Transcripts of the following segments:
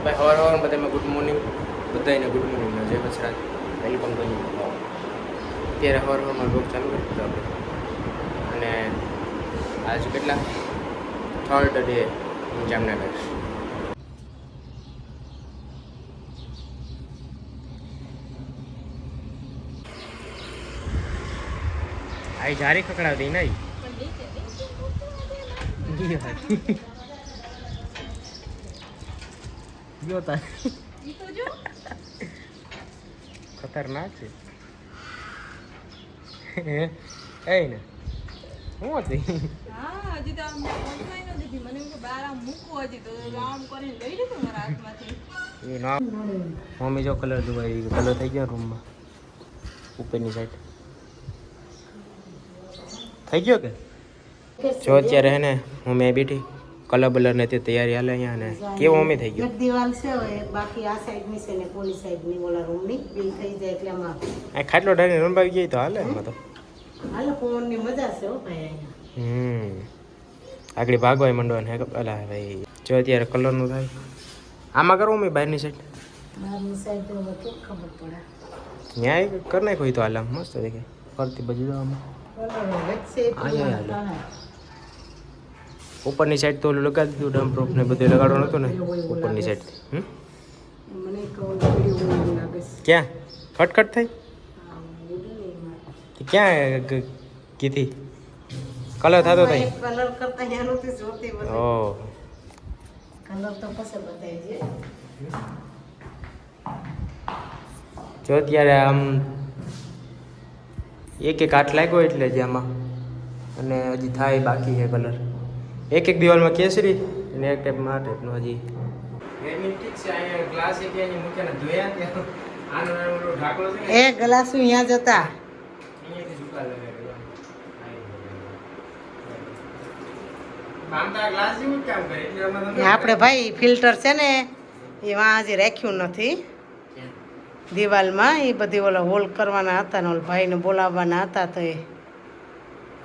ભાઈ હવાર હવાર બધાને ગુડ મોર્નિંગ, બધાને ગુડ મોર્નિંગ, જય Vasraj, welcome to new blog. અત્યારે હવાર હવારમાં બ્લોગ ચાલુ કરી દીધો આપણે, અને આજ કેટલા 3rd ડે જામનગર. આ જારી ખકડાવતી નહીં ગયો તા ખતરનાક છે એ ને હું હતી હા હજી તો આમ પહોંચાઈ ન દીધી મને એમ કે બહાર આમ મૂકવો હજી તો આમ કરીને લઈ લીધું મારા હાથમાંથી એ ના મમ્મી જો કલર દુવાઈ કલર થઈ ગયો રૂમમાં ઉપરની સાઈડ થઈ ગયો કે જો અત્યારે હે ને મમ્મી બેઠી કલર બલર નથી તૈયારી હાલે અહીંયા ને કેવો મમ્મી થઈ ગયો એક દિવાલ છે હવે બાકી આ સાઈડ ની છે ને પોલી સાઈડ ની ઓલા રૂમ ની બે થઈ જાય એટલે આમાં આ ખાટલો ડાળીને રંબાવી ગઈ તો હાલે એમાં તો હાલો પવન ની મજા છે હો ભાઈ અહીંયા આગળ ભાગવાય મંડવાનું હે અલા ભાઈ જો અત્યારે કલરનું થાય આમાં કરો મમ્મી બહારની સાઈડ બહારની સાઈડ તો કેમ ખબર પડે ન્યાય કર નાખો તો હાલ મસ્ત દેખે ફરતી બાજુ જવામાં વચ્ચે ઉપરની સાઈડ તો ઓલું લગાવી દીધું ડમ પ્રૂફ ને બધું લગાડવાનું હતું ને ઉપરની સાઈડ મને કહું વિડિયો લાગે છે ક્યાં ખટખટ થઈ હા વિડિયો ક્યાં કીધી કલર થતો થઈ કલર કરતા યાર નહોતી જોતી બધી ઓહ કલર તો પછી બતાવી છે જો અત્યારે આમ એક હાથ લાગ્યો એટલે જ આમાં અને હજી થાય બાકી છે કલર એક દિવાલમાં કેસરી અને એક ટાઈપમાં આ ટાઈપનો હજી ગ્લાસ એક મૂક્યા ધોયા ત્યાં આનો ઢાંકણો છે એ ગ્લાસ અહીંયા જતા અહીંયાથી ઝુકા લગાવેલો બાંધતા ગ્લાસ જેવું જ કામ કરે એટલે આપણે ભાઈ ફિલ્ટર છે ને એ વાં હજી રાખ્યું નથી દિવાલમાં એ બધી ઓલા હોલ કરવાના હતા ને ઓલા ભાઈને બોલાવવાના હતા તો એ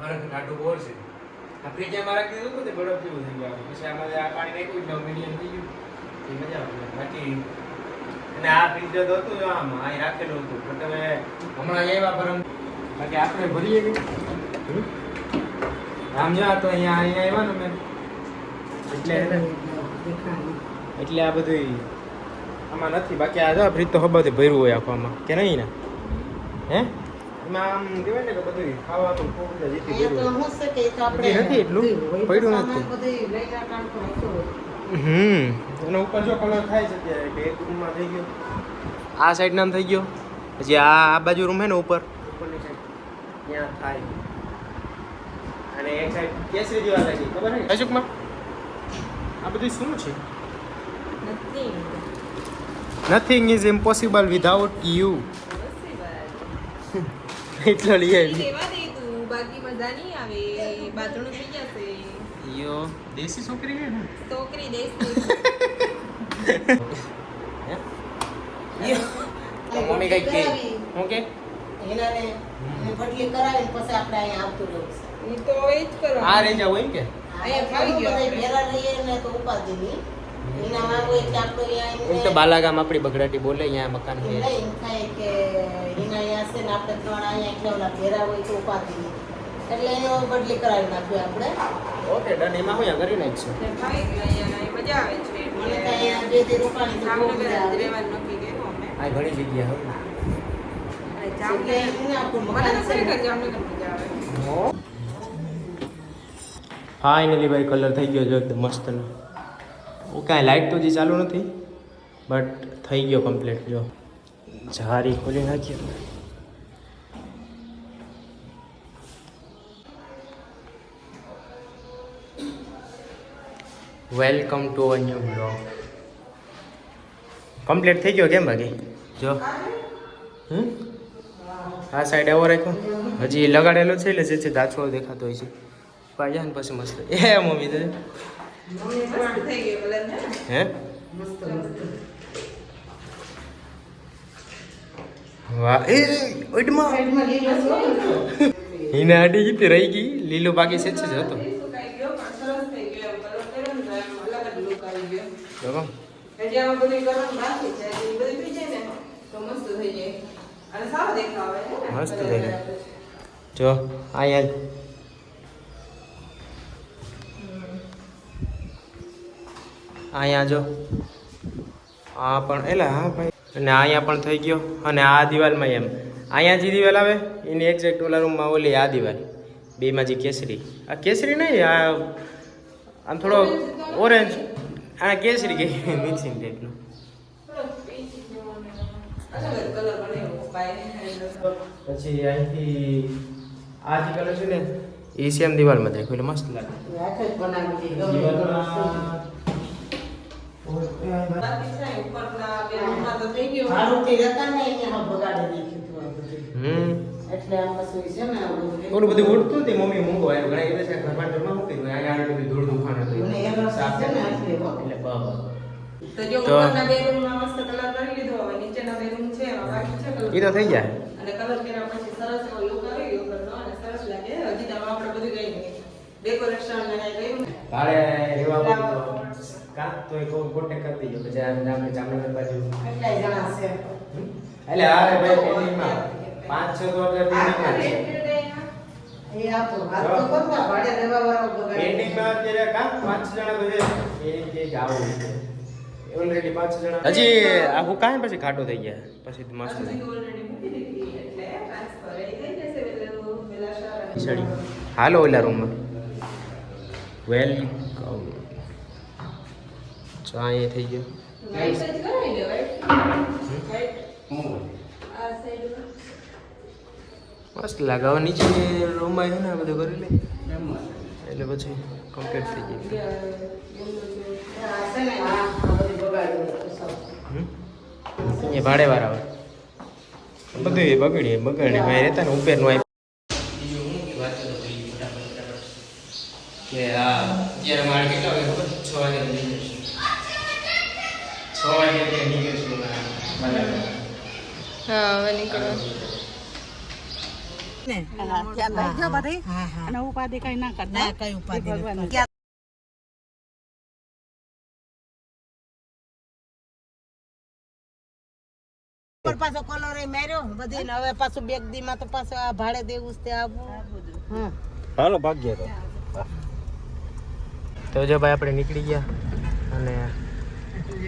નાટું બોર છે આ ફ્રીજમાં રાખી દીધું તો બરફ જેવું થઈ ગયું પછી આમાં આ પાણી નાખ્યું એટલે મીડિયમ થઈ ગયું એ મજા આવે બાકી અને આ ફ્રીજ તો હતું જો આમ અહીં રાખેલું હતું પણ તમે હમણાં આવ્યા પર બાકી આપણે ભરીએ ગઈ આમ જા તો અહીંયા આવ્યા ને મેં એટલે આ બધું આમાં નથી બાકી આ ફ્રીજ તો હબાથી ભર્યું હોય આખું આમાં કે નહીં ને હે એમાં આમ કહેવાય ને કે બધું ખાવા તો ખૂબ બધા જીતી એ તો હું છે કે એ તો આપણે નથી એટલું પડ્યું નથી બધી લઈને કામ તો રાખ્યું હોય એનો ઉપર જો કલર થાય છે અત્યારે કે એક રૂમમાં થઈ ગયો આ સાઈડ નામ થઈ ગયો પછી આ બાજુ રૂમ હે ને ઉપરની સાઈડ ત્યાં થાય અને એક સાઈડ કેસરી જેવા થાય છે ખબર છે અશોકમાં આ બધું શું છે nothing is impossible without you એટલો લઈ આવી લેવા દે તું બાકી મજા નહીં આવે બાથરૂમ થઈ જશે યો દેશી છોકરી છે ને છોકરી દેશ મમ્મી કઈ કે હું કે એનાને બદલી કરાવીને પછી આપણે અહીંયા આવતું રહેવું છે એ તો એ જ કરો આ રહી જાવ એમ કે અહીંયા ફાવી ગયો ભેરા રહીએ ને તો ઉપાધિ નહીં એના માંગો એટલે આપણે અહીંયા એમ તો બાલાગામ આપણી બગડાટી બોલે અહીંયા મકાન છે એમ થાય કે એના અહીંયા છે ને આપણે ત્રણ અહીંયા એટલે ઓલા ભેરા હોય તો ઉપાધિ નહીં એટલે એનો બદલી કરાવી નાખ્યું આપણે ઓકે ડન એમાં હું કરી નાખીશું એટલે ફાવી ગયો અહીંયા મજા આવે છે મને તો અહીંયા બે દી રોકાણી તો બહુ જામનગર મજા આવે. રહેવાનું નક્કી કર્યું અમે આ ઘણી જગ્યા હોય એટલે એને આપણું મને મકાન તો છે ને. ખરેખર જામનગર મજા આવે ફાઇનલી ભાઈ કલર થઈ ગયો જો એકદમ મસ્ત નો કાંઈ લાઇટ તો હજી ચાલુ નથી બટ થઈ ગયો કમ્પ્લીટ જો જારી ખોલી નાખીએ welcome to a new blog complete થઈ ગયો કેમ બાકી જો આ સાઈડ આવો રાખ્યો હજી લગાડેલો છે એટલે જે દાછો દેખાતો હોય છે પાયા ને પછી મસ્ત એ મમ્મી તો મસ્ત થઈ ગયો કલર ને હે મસ્ત મસ્ત વાહ એ ઓઈડમાં સાઈડમાં લીલો છે. એને આડી ગઈ તે રહી ગઈ લીલો બાકી છે જ હતો સુકાઈ ગયો પણ સરસ થઈ ગયો કલર કર્યો ને તો એમ અલગ જ લુક આવી ગયો જો હજી આમાં બધું કરવાનું બાકી છે હજી બધું થઈ જાય ને તો મસ્ત થઈ જાય અને સારો દેખાવ આવે હે ને મસ્ત દેખાય. જો અહીંયા અહીંયા જો આ પણ એલા હા ભાઈ અને અહીંયા પણ થઈ ગયો અને આ દિવાલમાં એમ અહીંયા જે દિવાલ આવે એની એક્ઝેક્ટ ઓલા રૂમમાં ઓલી આ દિવાલ બેમાં જે કેસરી આ કેસરી નહીં આ આમ થોડો ઓરેન્જ આ કેસરી કે મિક્સિંગ ટાઈપનો પછી અહીંથી આ જે કલર છે ને એ સેમ દિવાલમાં દેખો એટલે મસ્ત લાગે આખે જ બનાવી દીધી. મારુતિ રહેતા ને અહીંયા બગાડી નાખ્યું હતું આ બધું. એટલે આમ પછી છે ને આ બધું ઓલું બધું ઉડતું હતી મમ્મી મૂંગો આવ્યો ઘણા એ છે ઘરમાં જમા મૂકી દઉં અહીંયા આગળ બધું ધૂળ દુખાણ હતું મને એ રસ સાફ છે ને કરી એટલે એટલે બરાબર તો જો ઉપરના બે રૂમમાં મસ્ત કલર કરી લીધો હવે નીચેના બે રૂમ છે એમાં બાકી છે કલર એ તો થઈ જાય અને કલર કર્યા પછી સરસ એવો લુક આવી ગયો ઘરનો અને સરસ લાગે હજી તો આપણે બધું કઈ નહીં ડેકોરેશન ને કઈ કર્યું ને ભાડે રહેવા કાં તો એ કોન્ટેક્ટ કરી દેજો પછી આપણે જામનગર બાજુ કેટલાય જણા છે. એટલે અરે ભાઈ પેન્ડિંગમાં 5-6 તો એટલે પેન્ડિંગમાં છે એ આપો વાત તો કરવા ભાડે રહેવા વાળો બગાડી. પેન્ડિંગમાં અત્યારે કાં 5-6 જણા તો છે એ કે આવું છે ઓલરેડી 5-6 જણા હજી આ હું કાંઈ પછી ખાટો થઈ ગયા પછી તો મસ્ત હજી ઓલરેડી મૂકી દીધી એટલે ટ્રાન્સફર એ થઈ જશે એટલે પેલા સારા સડી હાલો ઓલા રૂમમાં વેલકમ ચા એ થઈ ગયો વાઈટ જ કરાવી દે વાઈટ આ સાઈડ મસ્ત લાગે હવે નીચે રૂમમાં છે ને આ બધું કરી લે એટલે પછી કમ્પ્લીટ થઈ જાય આ છે ને આ બધું બગાડી નાખ્યું સૌ. એ ભાડે વાર આવે બધું એ બગડી ભાઈ રહેતા ને ઉપેરનું આવી કે આ જ્યારે મારે કેટલા વાગે ખબર 6 વાગે નીકળીશું 6 વાગે નીકળીશું હા હવે નીકળો ને હા ધ્યાન રાખજો બધી. અને ઉપાધિ કઈ ના કરતા. ના કઈ ઉપાધિ નથી. ઉપર પાછો કલર એ માર્યો બધી ને હવે પાછું બેગ દી માં તો પાછો આ ભાડે દેવું છે આવું. હા હાલો ભાગ્ય તો જો ભાઈ આપણે નીકળી ગયા અને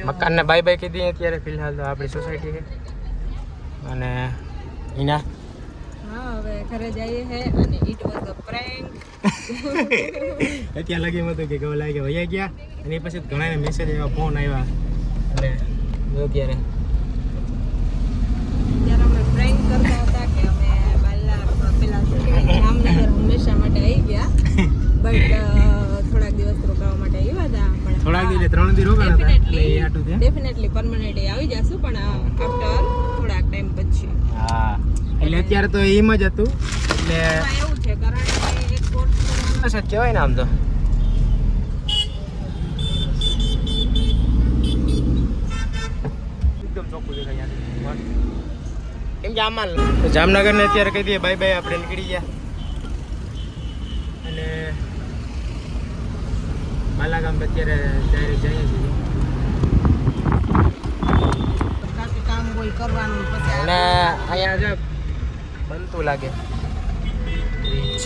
મકાનને બાય બાય કીધી અત્યારે ફિલહાલ તો આપણી સોસાયટી છે અને હિના હા હવે ઘરે જઈએ છે અને ઇટ વોઝ અ પ્રેન્ક અત્યારે લગી હતું કે ગયો લાગે વયા ગયા અને એ પછી ઘણા મેસેજ આવ્યા ફોન આવ્યા અને અત્યારે ત્યારે અમે પ્રેન્ક કરતા હતા કે અમે પેલા જામનગર હંમેશા માટે આવી ગયા બટ થોડાક દિવસ રોકાવા માટે આવ્યા હતા પણ થોડાક દિવસ 3 દિવસ રોકાણા હતા એટલે એ આટું છે ડેફિનેટલી પરમનન્ટ આવી જશું પણ આફ્ટર થોડાક ટાઈમ પછી હા એટલે અત્યારે તો એમ જ હતું એટલે એમાં એવું છે કારણ કે એક કોર્સ કરવાનો સચ કહેવાય ને આમ તો એકદમ ચોખ્ખું દેખાય યાર કેમ કે આમાં તો જામનગર ને અત્યારે કહી દઈએ બાય બાય આપણે નીકળી ગયા અને બાલાગામ અત્યારે ડાયરેક્ટ જઈએ છીએ કાંઈ કામ હોય કરવાનું પછી અને અહીંયા જો બનતું લાગે બ્રિજ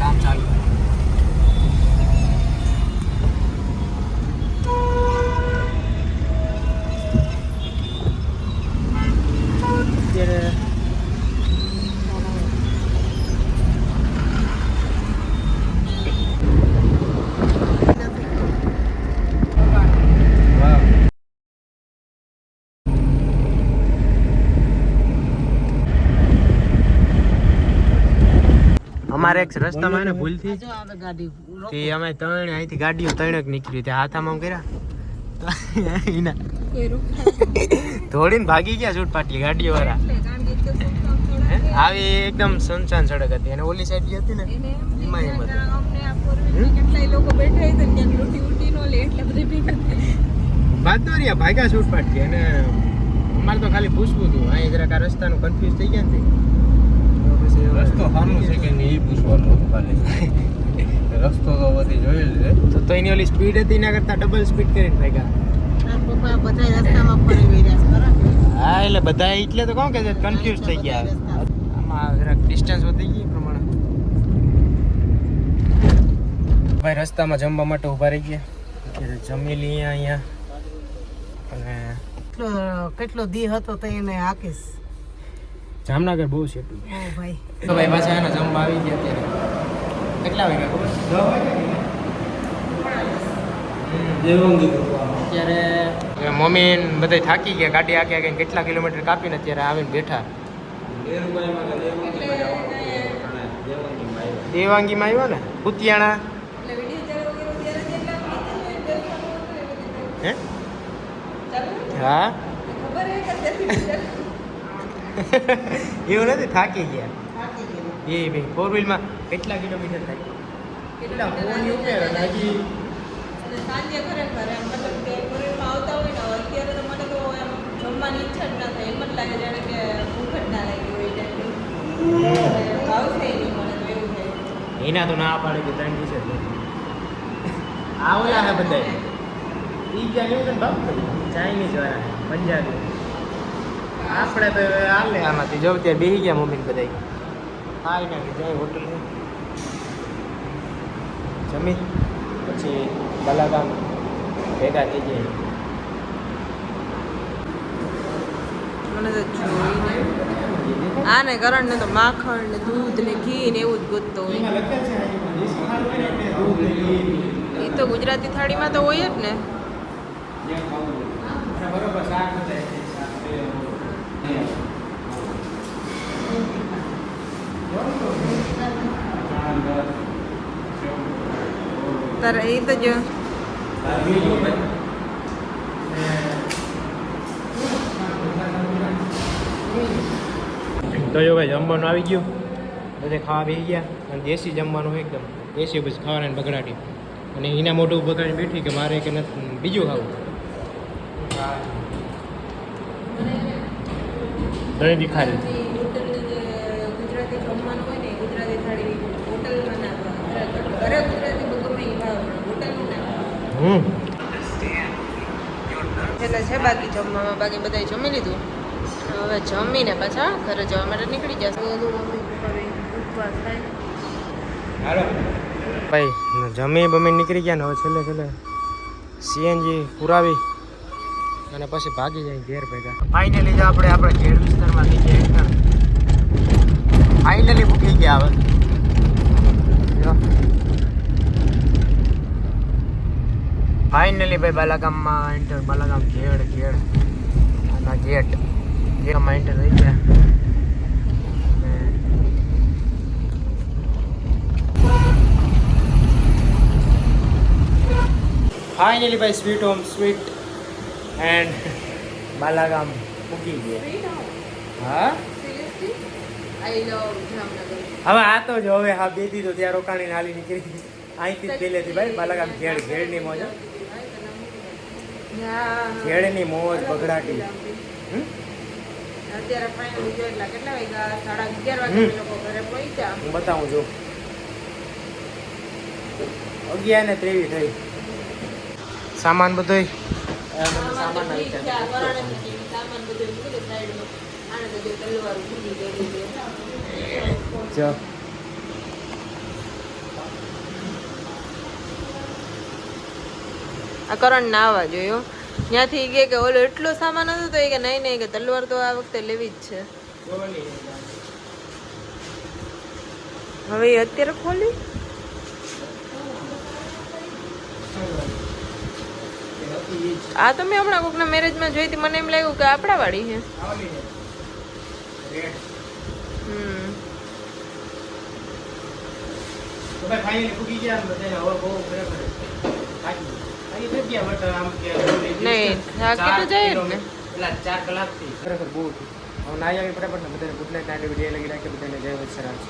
કામ ચાલુ અત્યારે અમારે એક રસ્તામાં ને ભૂલથી જો આવે ગાડી તે અમે ત્રણ અહીંથી ગાડીઓ ત્રણેક નીકળી ત્યાં હાથામાં આમ કર્યા એના કોઈ રોક દોડીને ભાગી ગયા છૂટ પાટી ગાડીઓ વાળા કારણ કે તો સુનસાન થોડા આવી એકદમ સુનસાન સડક હતી અને ઓલી સાઈડ જે હતી ને એને એમાં એમ હતું. અમને આ ફોરવ્હીલ કેટલાય લોકો બેઠા હોય તો ક્યાંક લૂંટી ઉટી નો લે એટલે બધી ભેગા થઈ બાદ તો રહ્યા ભાગ્યા છૂટ પાટી અને અમારે તો ખાલી પૂછવું હતું અહીં જરાક આ રસ્તાનું કન્ફ્યુઝ થઈ ગયા ને તો પછી રસ્તો સારું છે કે નહીં એ પૂછવાનું ખાલી તો એની ઓલી સ્પીડ હતી એના કરતાં ડબલ સ્પીડ કરીને ભાગ્યા. તાર પપ્પા બધા રસ્તામાં ફરી વેર્યા છે ખરા? હા એટલે બધા એટલે તો કહું કે કન્ફ્યુઝ થઈ ગયા આમાં જરાક ડિસ્ટન્સ વધી ગઈ એ પ્રમાણે. ભાઈ રસ્તામાં જમવા માટે ઊભા રહી ગયા. અત્યારે જમી લઈએ અહીંયા અને કેટલો દી હતો તો એને હાકીશ. જામનગર બહુ છે. ઓ ભાઈ તો ભાઈ પાછા એના જમવા આવી ગયા અત્યારે. કેટલા વાગ્યા ખબર? 10 વાગ્યા. અત્યારે મમ્મી બધા થાકી ગયા, ગાડી આગ્યા ગઈને કેટલા કિલોમીટર કાપીને અત્યારે આવીને બેઠા. દેવાંગીમાં આવ્યો ને કુતિયાણા. હે હા એવું નથી, થાકી ગયા એ ભાઈ. 4 વ્હીલમાં કેટલા કિલોમીટર થાય? કેટલા ફોન ઉપર હજી સાંજે ખરેખર એમ મતલબ કે ફોરેનમાં આવતા હોય ને અત્યારે તો મને તો એમ જમવાની ઈચ્છા જ ના થાય. એમ જ લાગે જાણે કે ભૂખ જ ના લાગી હોય ટાઈપની. ભાવશે નહીં મને તો એવું થાય. એના તો ના પાડે કે 3 દિવસે આ ઓલા હે બધા ઈ ક્યાં લેવું ને બાપ ચાઇનીઝ વાળા પંજાબી. આપણે તો હાલે આમાંથી જો ત્યાં બેસી ગયા મમ્મી ને બધા ખાઈ નાખી જાય હોટલ જમી પછી બલાગામ ભેગા થઈ જાય. મને તો જોઈને આ ને કરણ ને તો માખણ ને દૂધ ને ઘી ને એવું જ ગોતતો હોય. એ તો ગુજરાતી થાળીમાં તો હોય જ ને. બરોબર શાક તારે એ તો જો તો જો ભાઈ જમવાનું આવી ગયું, બધે ખાવા બેસી ગયા અને દેશી જમવાનું એકદમ દેશી પછી ખાવાના બગડાટી. અને એના મોઢું બગાડીને બેઠી કે મારે કે નથી બીજું ખાવું. દહીં ભિખારી ગુજરાતી જમવાનું હોય ને ગુજરાતી થાળી હોટલમાં ના ઘરે ગુજરાતી ગમે એ ભાવ હોટલમાં ના. એટલે છે બાકી જમવામાં, બાકી બધા જમી લીધું. હવે જમીને પાછા ઘરે જવા માટે નીકળી જશે. ઉપવાસ થાય. હાલો ભાઈ જમી બમી નીકળી ગયા ને હવે છેલ્લે છેલ્લે સીએનજી પુરાવી અને પછી ભાગી જાય ઘેર ભેગા. ફાઇનલી જો આપણે આપણા ઘેર વિસ્તારમાં થઈ ગયા. ફાઇનલી ભૂકી ગયા હવે. ફાઇનલી ભાઈ બાલાગામમાં એન્ટર. બાલાગામ ઘેડ આના ગેટ ગેટમાં એન્ટર થઈ ગયા. ફાઇનલી ભાઈ સ્વીટ હોમ સ્વીટ એન્ડ બાલાગામ મૂકી ગયા. હા આઈ લવ જામનગર. હવે આ તો જો હવે હા બે દીધો ત્યાં રોકાણી હાલી નીકળી અહીંથી જ પહેલેથી ભાઈ બાલાગામ ઘેડની મોજ. ઘેડની મોજ બગડાટી. અત્યારે ફાઇનલી જો એટલા કેટલા વાગ્યા? 11:30 વાગે અમે લોકો ઘરે પહોંચ્યા. હું બતાવું છું 11:23 થઈ. સામાન બધો સામાન આવી જાય. સામાન બધું મૂકી સાઈડમાં. આને તો જો તલવાર ઉભી કરી દે. જો આ કરણ ના આવવા જોયો. ત્યાંથી કે ઓલો એટલો સામાન હતો તો એ કે નહીં કે તલવાર તો આ વખતે લેવી જ છે. હવે એ અત્યારે ખોલી આ તો મેં હમણાં કોકના મેરેજમાં જોઈ હતી. મને એમ લાગ્યું કે આપણા વાળી છે. નહીં થાકી તો જાય જ ને. 4 કલાકથી ખરેખર બહુ. હવે ના આવી ફટાફટ ને બધાને ગુડ નાઇટ. નાઇટ વિડીયો લગી રાખે બધાને જય વત્સરાજ.